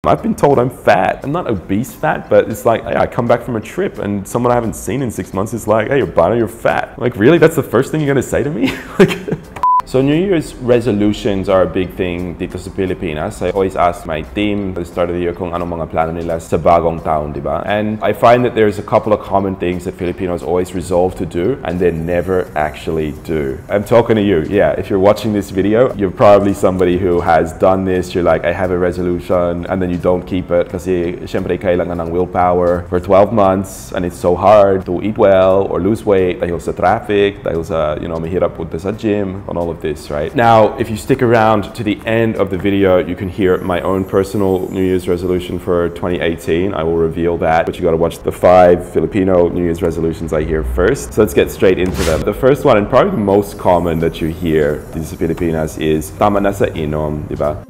I've been told I'm fat. I'm not obese fat, but it's like, hey, I come back from a trip and someone I haven't seen in 6 months is like, hey, Urbano, you're fat. Like, really? That's the first thing you're gonna say to me? Like, so New Year's resolutions are a big thing dito sa Pilipinas. I always ask my team at the start of the year kung anong mga plano nila sa bagong taon, di ba? And I find that there's a couple of common things that Filipinos always resolve to do and then never actually do. I'm talking to you. Yeah, if you're watching this video, you're probably somebody who has done this. You're like, I have a resolution, and then you don't keep it kasi syempre kailangan ng willpower for 12 months and it's so hard to eat well or lose weight dahil sa traffic, dahil sa, mahirap punta sa gym, and all of this, right? Now, if you stick around to the end of the video, you can hear my own personal New Year's resolution for 2018. I will reveal that, but you got to watch the 5 Filipino New Year's resolutions I hear first. So let's get straight into them. The first one, and probably the most common that you hear in the Filipinas, is tama na sa inom, di ba?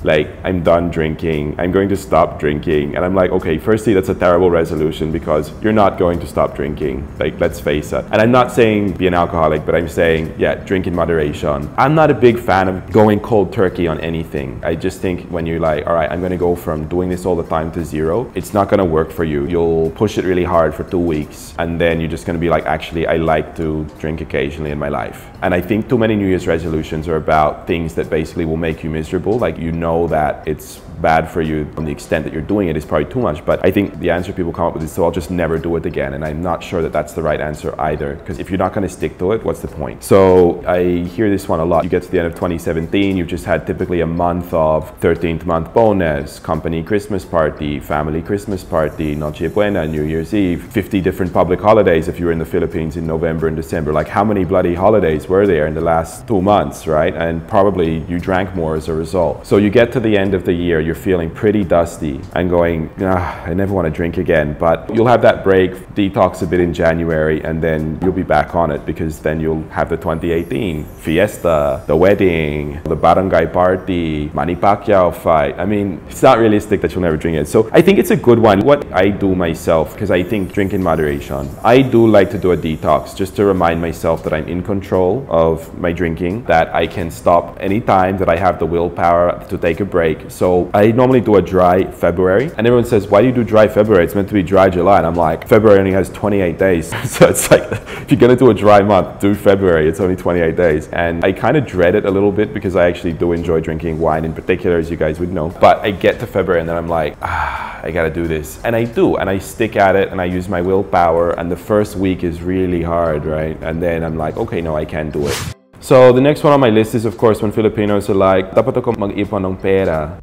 Like, I'm done drinking, I'm going to stop drinking. And I'm like, okay, firstly, that's a terrible resolution because you're not going to stop drinking. Like, let's face it. And I'm not saying be an alcoholic, but I'm saying, yeah, drink in moderation. I'm not a big fan of going cold turkey on anything. I just think when you're like, all right, I'm gonna go from doing this all the time to 0, it's not gonna work for you. You'll push it really hard for 2 weeks, and then you're just gonna be like, actually, I like to drink occasionally in my life. And I think too many New Year's resolutions are about things that basically will make you miserable. Like, that it's bad for you on the extent that you're doing it is probably too much, but I think the answer people come up with is, so I'll just never do it again. And I'm not sure that that's the right answer either, because if you're not going to stick to it, what's the point? So I hear this one a lot. You get to the end of 2017, you've just had typically a month of 13th month bonus, company Christmas party, family Christmas party, Noche Buena, New Year's Eve, 50 different public holidays if you were in the Philippines in November and December. Like, how many bloody holidays were there in the last 2 months, right? And probably you drank more as a result. So you get to the end of the year, you're feeling pretty dusty and going, I never want to drink again. But you'll have that break, detox a bit in January, and then you'll be back on it, because then you'll have the 2018 fiesta, the wedding, the barangay party, Manny Pacquiao fight. I mean, it's not realistic that you'll never drink it. So I think it's a good one. What I do myself, because I think drink in moderation, I do like to do a detox just to remind myself that I'm in control of my drinking, that I can stop anytime that I have the willpower to take a break. So I normally do a dry February, and everyone says, why do you do dry February? It's meant to be dry July. And I'm like, February only has 28 days. So it's like, if you're gonna do a dry month, do February. It's only 28 days. And I kind of dread it a little bit because I actually do enjoy drinking wine in particular, as you guys would know. But I get to February and then I'm like, I gotta do this. And I do, and I stick at it, and I use my willpower, and the first week is really hard, right? And then I'm like, okay, no, I can do it. So the next one on my list is, of course, when Filipinos are like, dapat ako mag-ipon ng pera.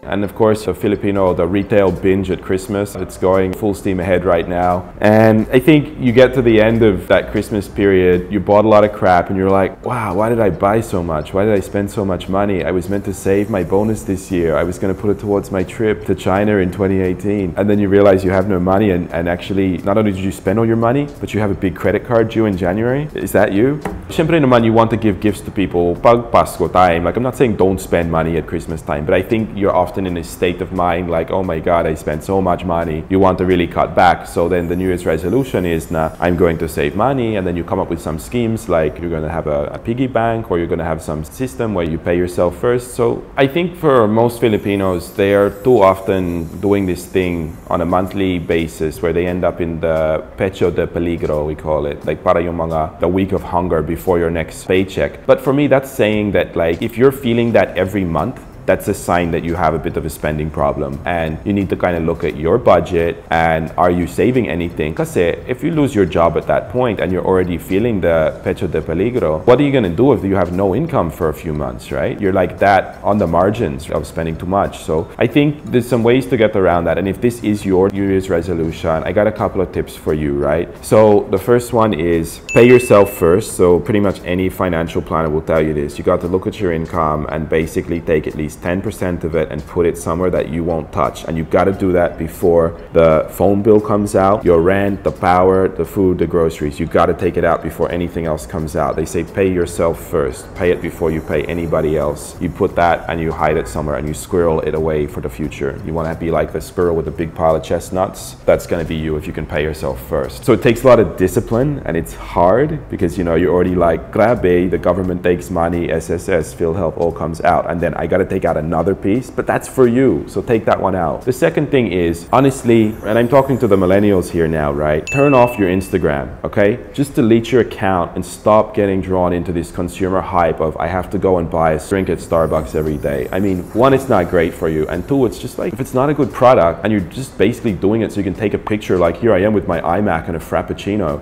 And of course, a Filipino, the retail binge at Christmas, it's going full steam ahead right now. And I think you get to the end of that Christmas period, you bought a lot of crap and you're like, wow, why did I buy so much? Why did I spend so much money? I was meant to save my bonus this year. I was going to put it towards my trip to China in 2018. And then you realize you have no money, and actually, not only did you spend all your money, but you have a big credit card due in January. Is that you? Siyempre naman, you want to give gifts to people pag Pasko time. Like, I'm not saying don't spend money at Christmas time, but I think you're often in a state of mind like, oh my god, I spent so much money. You want to really cut back. So then the New Year's resolution is, nah, I'm going to save money. And then you come up with some schemes, like you're going to have a piggy bank, or you're going to have some system where you pay yourself first. So I think for most Filipinos, they are too often doing this thing on a monthly basis where they end up in the pecho de peligro, we call it, like para yung mga the week of hunger before your next paycheck. But for me, that's saying that, like, if you're feeling that every month, that's a sign that you have a bit of a spending problem, and you need to kind of look at your budget and are you saving anything? Because if you lose your job at that point and you're already feeling the pecho de peligro, what are you going to do if you have no income for a few months, right? You're like that on the margins of spending too much. So I think there's some ways to get around that. And if this is your New Year's resolution, I got a couple of tips for you, right? So the first one is pay yourself first. So pretty much any financial planner will tell you this. You got to look at your income and basically take at least least 10% of it and put it somewhere that you won't touch. And you've got to do that before the phone bill comes out, your rent, the power, the food, the groceries. You've got to take it out before anything else comes out. They say pay yourself first. Pay it before you pay anybody else. You put that and you hide it somewhere and you squirrel it away for the future. You want to be like the squirrel with a big pile of chestnuts. That's going to be you if you can pay yourself first. So it takes a lot of discipline, and it's hard because, you know, you're already like, grabe, the government takes money, SSS, PhilHealth, all comes out. And then I got to take out another piece, but that's for you. So take that one out. The second thing is, honestly, and I'm talking to the millennials here now, right? Turn off your Instagram, okay? Just delete your account and stop getting drawn into this consumer hype of I have to go and buy a drink at Starbucks every day. I mean, one, it's not great for you, and two, it's just like, if it's not a good product and you're just basically doing it so you can take a picture like, here I am with my iMac and a Frappuccino,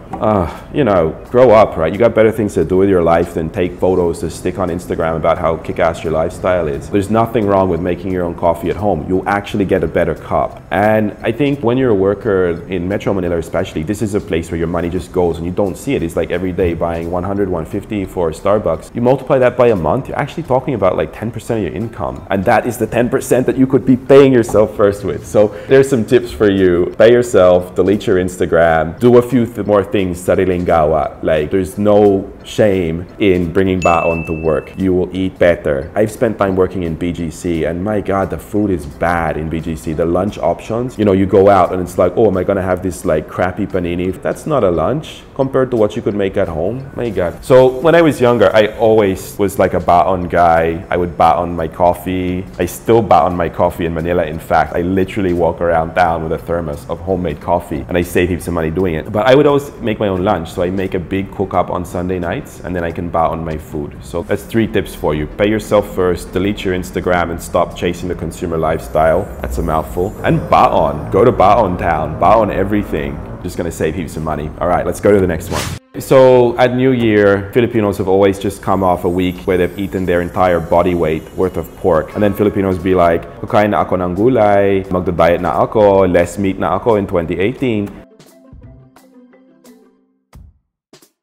you know, grow up, right? You got better things to do with your life than take photos to stick on Instagram about how kick-ass your lifestyle is. There's nothing wrong with making your own coffee at home. You'll actually get a better cup. And I think when you're a worker in Metro Manila especially, this is a place where your money just goes and you don't see it. It's like every day buying 100, 150 for Starbucks. You multiply that by a month, you're actually talking about like 10% of your income. And that is the 10% that you could be paying yourself first with. So there's some tips for you. Pay yourself, delete your Instagram, do a few more things, sariling gawa. Like, there's no shame in bringing baon to work. You will eat better. I've spent time working in BGC, and my God, the food is bad in BGC. The lunch options, you know, you go out and it's like, oh, am I gonna have this like crappy panini? That's not a lunch compared to what you could make at home. My God. So when I was younger, I always was like a baon guy. I would baon my coffee. I still baon my coffee in Manila. In fact, I literally walk around town with a thermos of homemade coffee, and I save heaps of money doing it. But I would always make my own lunch. So I make a big cook up on Sunday nights, and then I can baon my food. So that's 3 tips for you. Pay yourself first, delete your Instagram, and stop chasing the consumer lifestyle. That's a mouthful. And baon. Go to baon town. Baon everything. Just gonna save heaps of money. All right, let's go to the next one. So at New Year, Filipinos have always just come off a week where they've eaten their entire body weight worth of pork. And then Filipinos be like, kakain na ako ng gulay, magda-diet na ako, less meat na ako in 2018.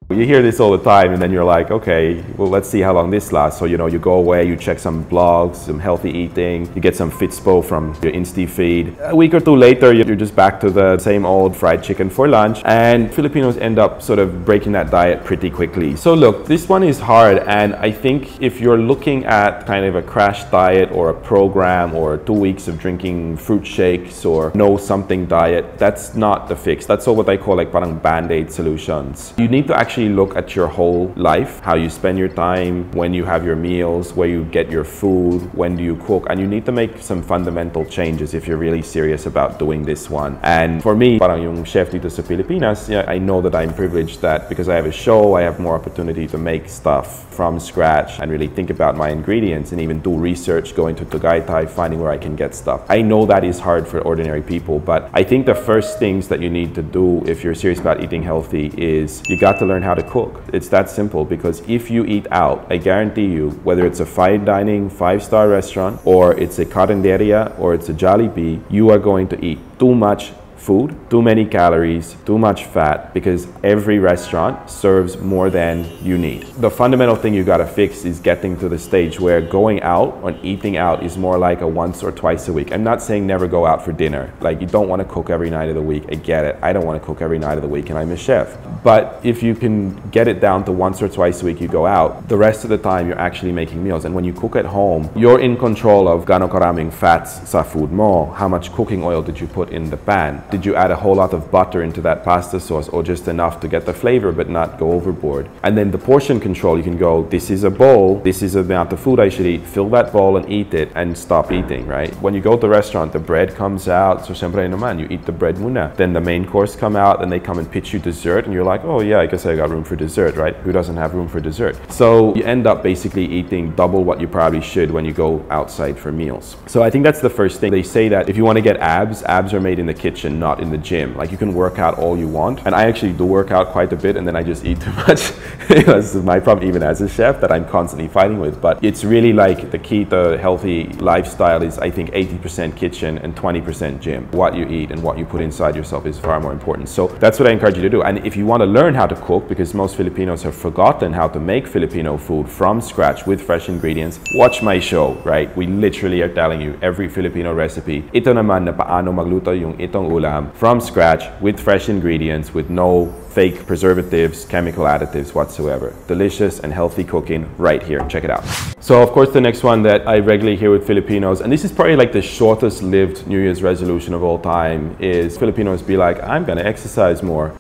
You hear this all the time, and then you're like, okay, well, let's see how long this lasts. So, you know, you go away, you check some blogs, some healthy eating, you get some Fitspo from your Insta feed. A week or two later, you're just back to the same old fried chicken for lunch. And Filipinos end up sort of breaking that diet pretty quickly. So look, this one is hard. And I think if you're looking at kind of a crash diet or a program or 2 weeks of drinking fruit shakes or no something diet, that's not the fix. That's all what I call like parang band-aid solutions. You need to actually look at your whole life, how you spend your time, when you have your meals, where you get your food, when do you cook, and you need to make some fundamental changes if you're really serious about doing this one. And for me, parang yung chef dito sa Pilipinas, yeah, I know that I'm privileged that because I have a show, I have more opportunity to make stuff from scratch and really think about my ingredients and even do research, going to Tagaytay, finding where I can get stuff. I know that is hard for ordinary people, but I think the first things that you need to do if you're serious about eating healthy is you got to learn how to cook. It's that simple, because if you eat out, I guarantee you, whether it's a fine dining 5-star restaurant or it's a carinderia or it's a Jollibee, you are going to eat too much food, too many calories, too much fat, because every restaurant serves more than you need. The fundamental thing you gotta fix is getting to the stage where going out and eating out is more like a once or twice a week. I'm not saying never go out for dinner. Like, you don't want to cook every night of the week. I get it. I don't want to cook every night of the week, and I'm a chef. But if you can get it down to once or twice a week you go out, the rest of the time you're actually making meals. And when you cook at home, you're in control of gaano karaming fats sa food mo, how much cooking oil did you put in the pan, did you add a whole lot of butter into that pasta sauce, or just enough to get the flavor but not go overboard? And then the portion control, you can go, this is a bowl, this is the amount of food I should eat, fill that bowl and eat it and stop eating, right? When you go to the restaurant, the bread comes out, so syempre naman, you eat the bread muna. Then the main course come out, and they come and pitch you dessert, and you're like, oh yeah, I guess I got room for dessert, right? Who doesn't have room for dessert? So you end up basically eating double what you probably should when you go outside for meals. So I think that's the first thing. They say that if you want to get abs, abs are made in the kitchen, resolution, not in the gym. Like, you can work out all you want, and I actually do work out quite a bit, and then I just eat too much. This is my problem even as a chef that I'm constantly fighting with. But it's really like the key to healthy lifestyle is, I think, 80% kitchen and 20% gym. What you eat and what you put inside yourself is far more important. So that's what I encourage you to do. And if you want to learn how to cook, because most Filipinos have forgotten how to make Filipino food from scratch with fresh ingredients, watch my show, right? We literally are telling you every Filipino recipe. Ito naman na paano magluto yung itong ulam from scratch with fresh ingredients, with no fake preservatives, chemical additives whatsoever. Delicious and healthy cooking right here. Check it out. So of course, the next one that I regularly hear with Filipinos, and this is probably like the shortest lived New Year's resolution of all time, is Filipinos be like, I'm gonna exercise more.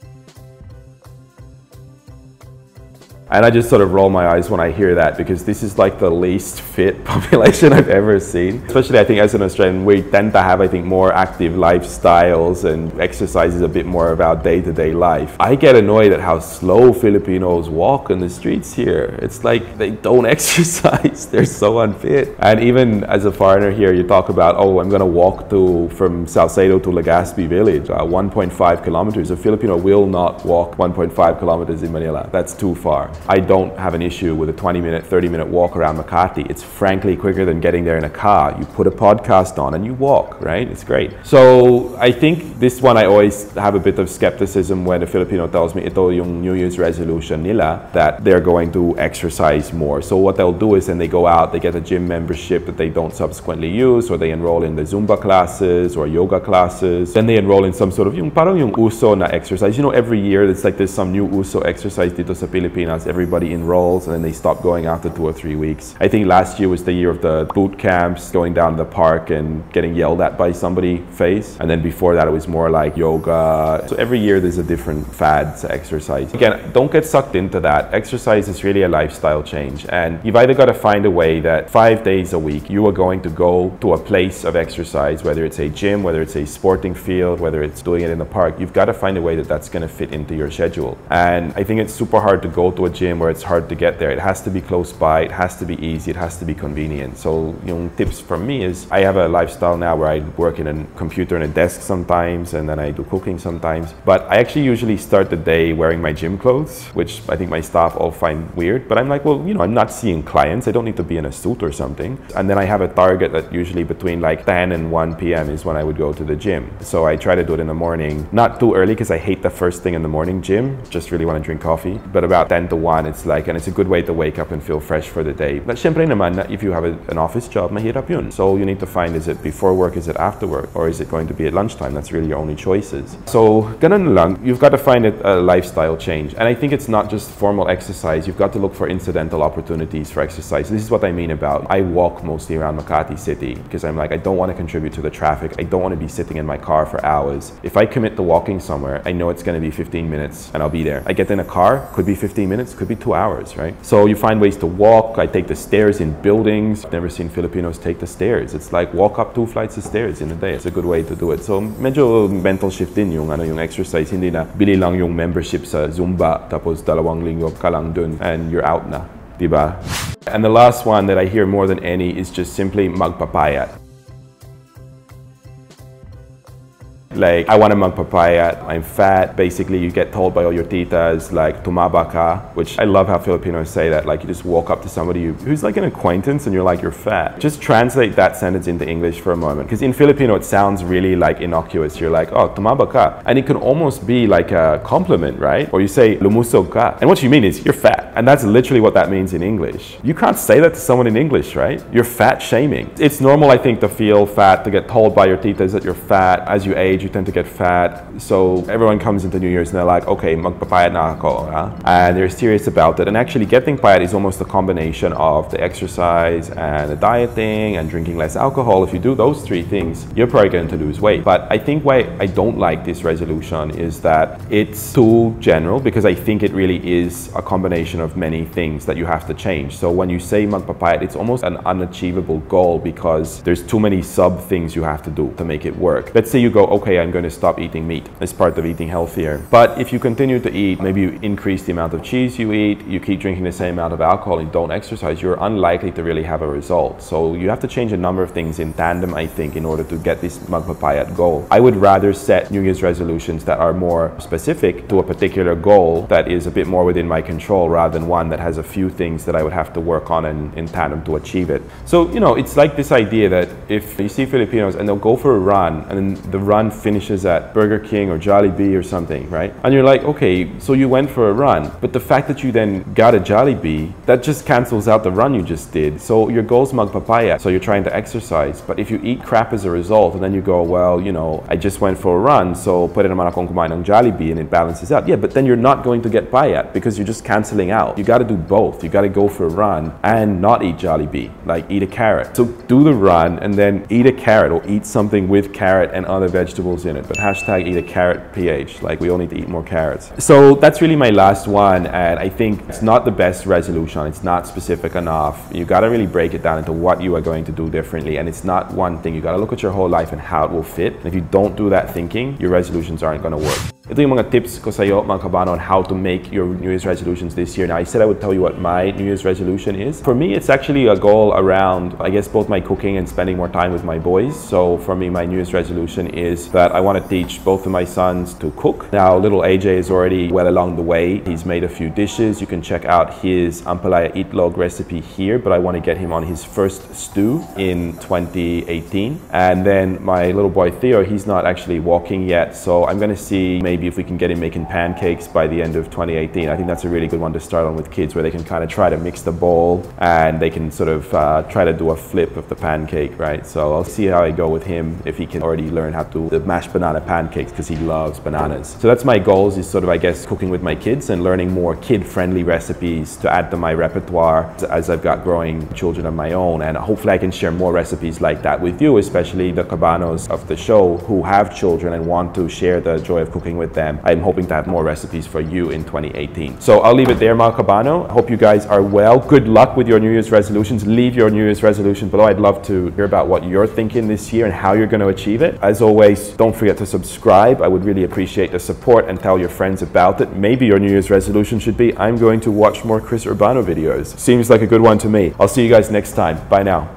And I just sort of roll my eyes when I hear that, because this is like the least fit population I've ever seen. Especially, I think, as an Australian, we tend to have, I think, more active lifestyles, and exercise is a bit more of our day-to-day life. I get annoyed at how slow Filipinos walk in the streets here. It's like they don't exercise. They're so unfit. And even as a foreigner here, you talk about, oh, I'm gonna walk from Salcedo to Legazpi village, 1.5 kilometers. A Filipino will not walk 1.5 kilometers in Manila. That's too far. I don't have an issue with a 20-minute, 30-minute walk around Makati. It's frankly quicker than getting there in a car. You put a podcast on and you walk, right? It's great. So I think this one, I always have a bit of skepticism when a Filipino tells me ito yung New Year's resolution nila, that they're going to exercise more. So what they'll do is, then they go out, they get a gym membership that they don't subsequently use, or they enroll in the Zumba classes or yoga classes. Then they enroll in some sort of parang yung uso na exercise. You know, every year it's like there's some new uso exercise dito sa Pilipinas. Everybody enrolls and then they stop going after 2 or 3 weeks. I think last year was the year of the boot camps, going down to the park and getting yelled at by somebody face. And then before that, it was more like yoga. So every year there's a different fad to exercise. Again, don't get sucked into that. Exercise is really a lifestyle change. And you've either got to find a way that 5 days a week, you are going to go to a place of exercise, whether it's a gym, whether it's a sporting field, whether it's doing it in the park. You've got to find a way that that's going to fit into your schedule. And I think it's super hard to go to a gym where it's hard to get there. It has to be close by, it has to be easy, it has to be convenient. So, tips from me is, I have a lifestyle now where I work in a computer and a desk sometimes, and then I do cooking sometimes. But I actually usually start the day wearing my gym clothes, which I think my staff all find weird. But I'm like, well, I'm not seeing clients. I don't need to be in a suit or something. And then I have a target that usually between like 10 and 1 p.m. is when I would go to the gym. So I try to do it in the morning, not too early, because I hate the first thing in the morning gym. Just really want to drink coffee. But about 10 to 1, it's like, and it's a good way to wake up and feel fresh for the day. But syempre naman, if you have an office job, mahirap yun. So you need to find, is it before work, is it after work, or is it going to be at lunchtime? That's really your only choices. So ganun lang, you've got to find a lifestyle change. And I think it's not just formal exercise. You've got to look for incidental opportunities for exercise. This is what I mean about, I walk mostly around Makati City, because I'm like, I don't want to contribute to the traffic. I don't want to be sitting in my car for hours. If I commit to walking somewhere, I know it's going to be 15 minutes and I'll be there. I get in a car, could be 15 minutes, could be 2 hours, right? So you find ways to walk. I take the stairs in buildings. I've never seen Filipinos take the stairs. It's like walk up 2 flights of stairs in a day. It's a good way to do it. So medyo mental shift din yung exercise. Hindi na bili lang yung membership sa Zumba tapos 2 linggo ka lang dun and you're out na, diba? And the last one that I hear more than any is just simply magpapapayat. Like, I want to magpapapayat, I'm fat. Basically, you get told by all your titas, like, tumaba ka, which I love how Filipinos say that. Like, you just walk up to somebody who's like an acquaintance and you're like, you're fat. Just translate that sentence into English for a moment. Because in Filipino, it sounds really like innocuous. You're like, oh, tumaba ka. And it can almost be like a compliment, right? Or you say, lumusog ka. And what you mean is, you're fat. And that's literally what that means in English. You can't say that to someone in English, right? You're fat shaming. It's normal, I think, to feel fat, to get told by your titas that you're fat. As you age, you tend to get fat. So everyone comes into New Year's and they're like, okay, magpapayat na ako. And they're serious about it. And actually getting payat is almost a combination of the exercise and the dieting and drinking less alcohol. If you do those 3 things, you're probably going to lose weight. But I think why I don't like this resolution is that it's too general, because I think it really is a combination of many things that you have to change. So when you say magpapayat, it's almost an unachievable goal because there's too many sub things you have to do to make it work. Let's say you go, okay, okay, I'm going to stop eating meat as part of eating healthier. But if you continue to eat, maybe you increase the amount of cheese you eat, you keep drinking the same amount of alcohol and don't exercise, you're unlikely to really have a result. So you have to change a number of things in tandem, I think, in order to get this Magpapapayat goal. I would rather set New Year's resolutions that are more specific to a particular goal that is a bit more within my control, rather than one that has a few things that I would have to work on in tandem to achieve it. So, you know, it's like this idea that if you see Filipinos and they'll go for a run and then the run finishes at Burger King or Jollibee or something, right? And you're like, okay, so you went for a run, but the fact that you then got a Jollibee, that just cancels out the run you just did. So your goal's Magpapapayat, so you're trying to exercise, but if you eat crap as a result and then you go, well, you know, I just went for a run, so pwede naman akong kumain ng Jollibee and it balances out. Yeah, but then you're not going to get payat because you're just canceling out. You got to do both. You got to go for a run and not eat Jollibee, like eat a carrot. So do the run and then eat a carrot or eat something with carrot and other vegetables in it. But hashtag eat a carrot PH, like we all need to eat more carrots. So that's really my last one, and I think it's not the best resolution. It's not specific enough. You got to really break it down into what you are going to do differently, and it's not one thing. You got to look at your whole life and how it will fit. And if you don't do that thinking, your resolutions aren't going to work. Ito yung mga tips ko sa'yo, mga kabano, on how to make your New Year's resolutions this year. Now, I said I would tell you what my New Year's resolution is. For me, it's actually a goal around, I guess, both my cooking and spending more time with my boys. So for me, my New Year's resolution is that I want to teach both of my sons to cook. Now, little AJ is already well along the way. He's made a few dishes. You can check out his ampalaya itlog recipe here, but I want to get him on his first stew in 2018. And then my little boy Theo, he's not actually walking yet, so I'm going to see maybe if we can get him making pancakes by the end of 2018. I think that's a really good one to start on with kids, where they can kind of try to mix the bowl and they can sort of try to do a flip of the pancake, right? So I'll see how I go with him, if he can already learn how to do the mashed banana pancakes, because he loves bananas. So that's my goals, is sort of, I guess, cooking with my kids and learning more kid-friendly recipes to add to my repertoire as I've got growing children of my own. And hopefully I can share more recipes like that with you, especially the cabanos of the show who have children and want to share the joy of cooking with them. I'm hoping to have more recipes for you in 2018. So I'll leave it there, mga kabano. I hope you guys are well. Good luck with your New Year's resolutions. Leave your New Year's resolution below. I'd love to hear about what you're thinking this year and how you're going to achieve it. As always, don't forget to subscribe. I would really appreciate the support, and tell your friends about it. Maybe your New Year's resolution should be, I'm going to watch more Chris Urbano videos. Seems like a good one to me. I'll see you guys next time. Bye now.